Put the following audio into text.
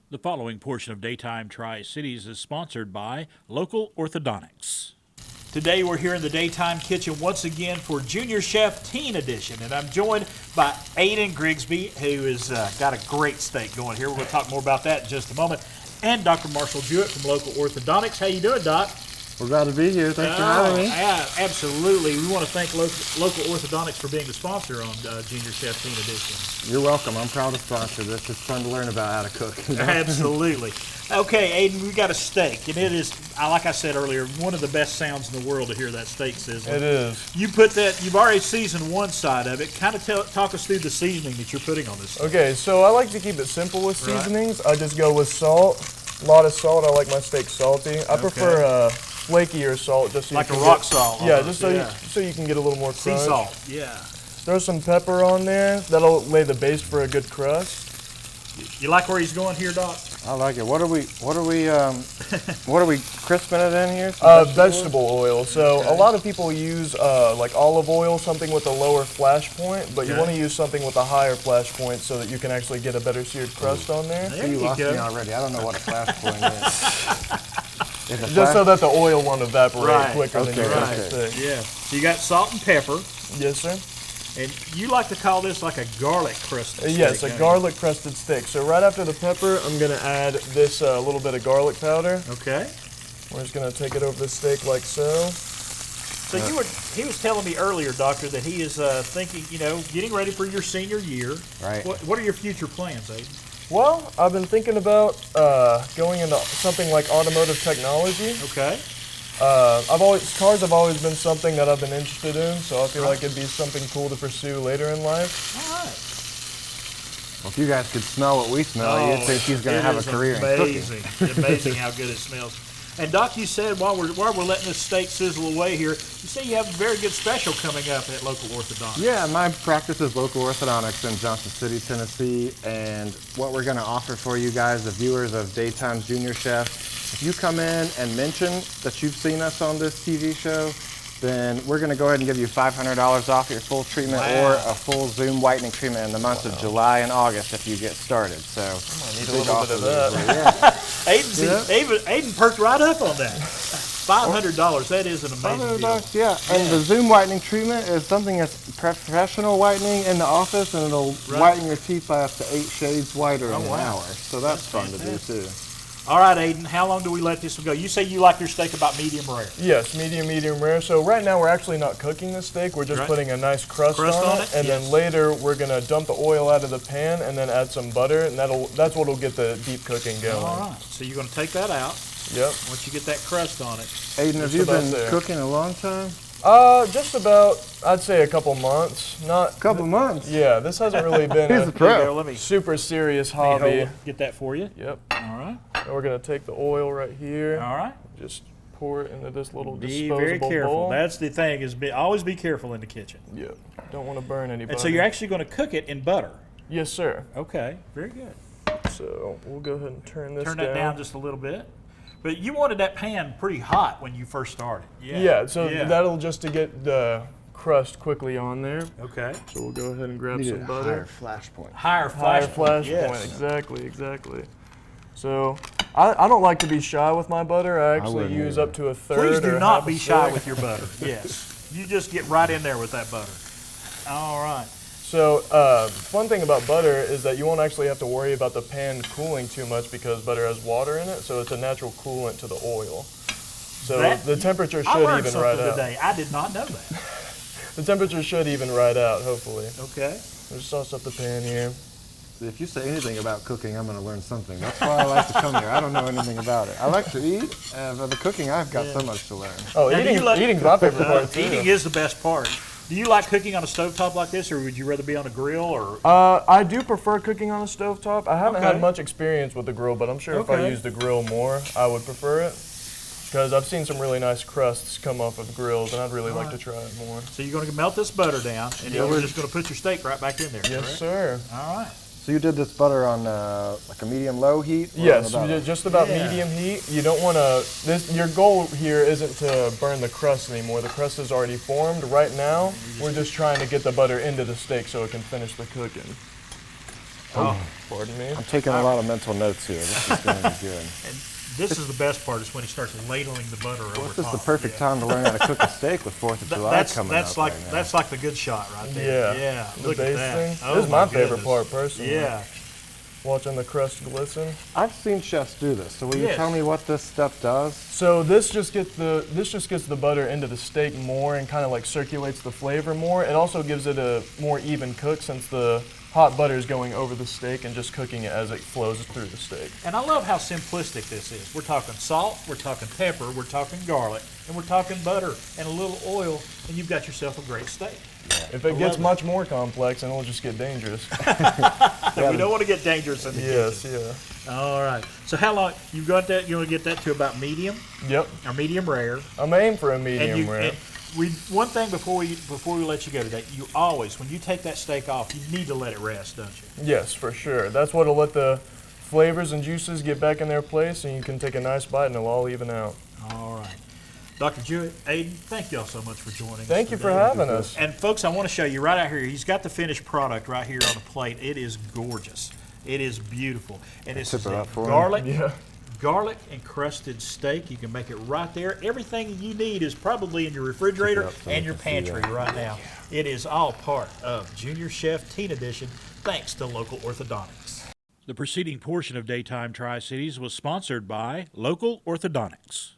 The following portion of Daytime Tri-Cities is sponsored by Local Orthodontics. Today we're here in the Daytime Kitchen once again for Junior Chef Teen Edition, and I'm joined by Aiden Grigsby, who has got a great steak going here. We're going to talk more about that in just a moment. And Dr. Marshall Jewett from Local Orthodontics. How you doing, Doc? We're glad to be here. Thanks for having me. Yeah, absolutely. We want to thank Local Orthodontics for being the sponsor on Junior Chef Teen Edition. You're welcome. I'm proud to sponsor this. It's fun to learn about how to cook. Absolutely. Okay, Aiden, we got a steak, and it is, like I said earlier, one of the best sounds in the world to hear that steak sizzling. It is. You put that. You've already seasoned one side of it. Kind of talk us through the seasoning that you're putting on this steak. Okay, so I like to keep it simple with seasonings. I just go with salt. A lot of salt. I like my steak salty. I prefer flakier salt, just so like you can a rock get, salt. Yeah, almost. just so you can get a little more crunch. Sea salt. Yeah. Throw some pepper on there. That'll lay the base for a good crust. You like where he's going here, Doc? I like it. What are we crisping it in here? Vegetable oil. So a lot of people use like olive oil, something with a lower flash point, but you want to use something with a higher flash point so that you can actually get a better seared crust on there. There You you lost go. me already. I don't know what a flash point is. Just so that the oil won't evaporate quicker than Okay, you right. steak. Yeah. So you got salt and pepper, Yes, sir. and you like to call this like a garlic crusted steak. Yes, a don't you? garlic crusted steak. So right after the pepper, I'm gonna add this little bit of garlic powder. Okay. We're just gonna take it over the steak like so. So he was telling me earlier, Doctor, that he is thinking, getting ready for your senior year. Right. What are your future plans, Aiden? Well, I've been thinking about going into something like automotive technology. Okay. Cars have always been something that I've been interested in, so I feel like it'd be something cool to pursue later in life. All right. Well, if you guys could smell what we smell, you'd think he's going to have a career in amazing. cooking. Amazing how good it smells. And Doc, you said while we're letting this steak sizzle away here, you say you have a very good special coming up at Local Orthodontics. Yeah, my practice is Local Orthodontics in Johnson City, Tennessee, and what we're going to offer for you guys, the viewers of Daytime's Junior Chef, if you come in and mention that you've seen us on this TV show, then we're going to go ahead and give you $500 off your full treatment or a full Zoom whitening treatment in the months of July and August if you get started. So I need a little bit of that. Yeah. Aiden perked right up on that. $500. That is an amazing deal. $500, yeah. And the Zoom whitening treatment is something that's professional whitening in the office, and it'll whiten your teeth by up to 8 shades whiter in an hour. So that's fun to do too. All right, Aiden, how long do we let this one go? You say you like your steak about medium rare. Yes, medium rare. So right now we're actually not cooking the steak. We're just putting a nice crust on it. And then later we're going to dump the oil out of the pan and then add some butter, and that's what'll get the deep cooking going. All right, so you're going to take that out. Yep. Once you get that crust on it. Aiden, have you been cooking a long time? Just about, I'd say a couple months. Not Couple months? Yeah, this hasn't really been He's a pro. Let me super serious hold hobby. it. Get that for you. Yep. All right. And we're gonna take the oil right here. All right. Just pour it into this little Be disposable very careful. bowl. That's the thing, is always be careful in the kitchen. Yep. Don't want to burn anybody. And so you're actually going to cook it in butter. Yes, sir. Okay, very good. So we'll go ahead and turn this Turn that down just a little bit. But you wanted that pan pretty hot when you first started. Yeah, so that'll just to get the crust quickly on there. Okay. So we'll go ahead and grab You some need a butter. higher flash point. Higher Flash point. point, exactly. So I don't like to be shy with my butter. I actually wouldn't use either. up to a third. Please do or not half be a shy stick. with your butter. Yes. You just get right in there with that butter. All right. So fun thing about butter is that you won't actually have to worry about the pan cooling too much because butter has water in it, so it's a natural coolant to the oil. So the temperature I should learned even right something out. today. I did not know that. The temperature should even right out, hopefully. Okay. Just sauce up the pan here. If you say anything about cooking, I'm going to learn something. That's why I like to come here. I don't know anything about it. I like to eat, but the cooking, I've got so much to learn. Oh, Now, do you like- eating's my favorite part too. Eating is the best part. Do you like cooking on a stovetop like this, or would you rather be on a grill? Or I do prefer cooking on a stovetop. I haven't Okay. had much experience with the grill, but I'm sure if I Okay. used the grill more, I would prefer it. Because I've seen some really nice crusts come off of grills, and I'd really like to try it more. so you're going to melt this butter down, and then we're just going to put your steak right back in there. Yes, correct? sir. All right. So you did this butter on like a medium-low heat? or Yes, on about just about Yeah. medium heat. You don't want to. Your goal here isn't to burn the crust anymore. The crust is already formed. Right now, we're just trying to get the butter into the steak so it can finish the cooking. Oh. Pardon me. I'm taking a lot of mental notes here. This is going to be good. And this is the best part, is when he starts ladling the butter over top. This is the perfect time to learn how to cook a steak with 4th of July coming up like right now. that's like the good shot right there. Yeah. The Look at base that. thing. Oh, This is my favorite goodness. part, personally. Yeah. Watching the crust glisten. I've seen chefs do this, so will you Yes. tell me what this step does? So this just gets the butter into the steak more and kind of like circulates the flavor more. It also gives it a more even cook, since the hot butter is going over the steak and just cooking it as it flows through the steak. And I love how simplistic this is. We're talking salt, we're talking pepper, we're talking garlic, and we're talking butter and a little oil, and you've got yourself a great steak. If it gets much more complex, then it'll just get dangerous. We don't want to get dangerous in the Yes, kitchen. yeah. All right. So how long you got that? You want to get that to about medium Yep. or medium rare? I'm aiming for a And medium rare. one thing before we let you go today, you always, when you take that steak off, you need to let it rest, don't you? Yes, for sure. That's what'll let the flavors and juices get back in their place, and you can take a nice bite and it'll all even out. All right. Dr. Jewett, Aiden, thank y'all so much for joining us. Thank you for today. having us. And folks, I want to show you right out here. He's got the finished product right here on the plate. It is gorgeous. It is beautiful. And it's Tip it up for him. garlic, Yeah. garlic encrusted steak. You can make it right there. Everything you need is probably in your refrigerator Tip it up so and we your can see pantry that. right now. It is all part of Junior Chef Teen Edition, thanks to Local Orthodontics. The preceding portion of Daytime Tri-Cities was sponsored by Local Orthodontics.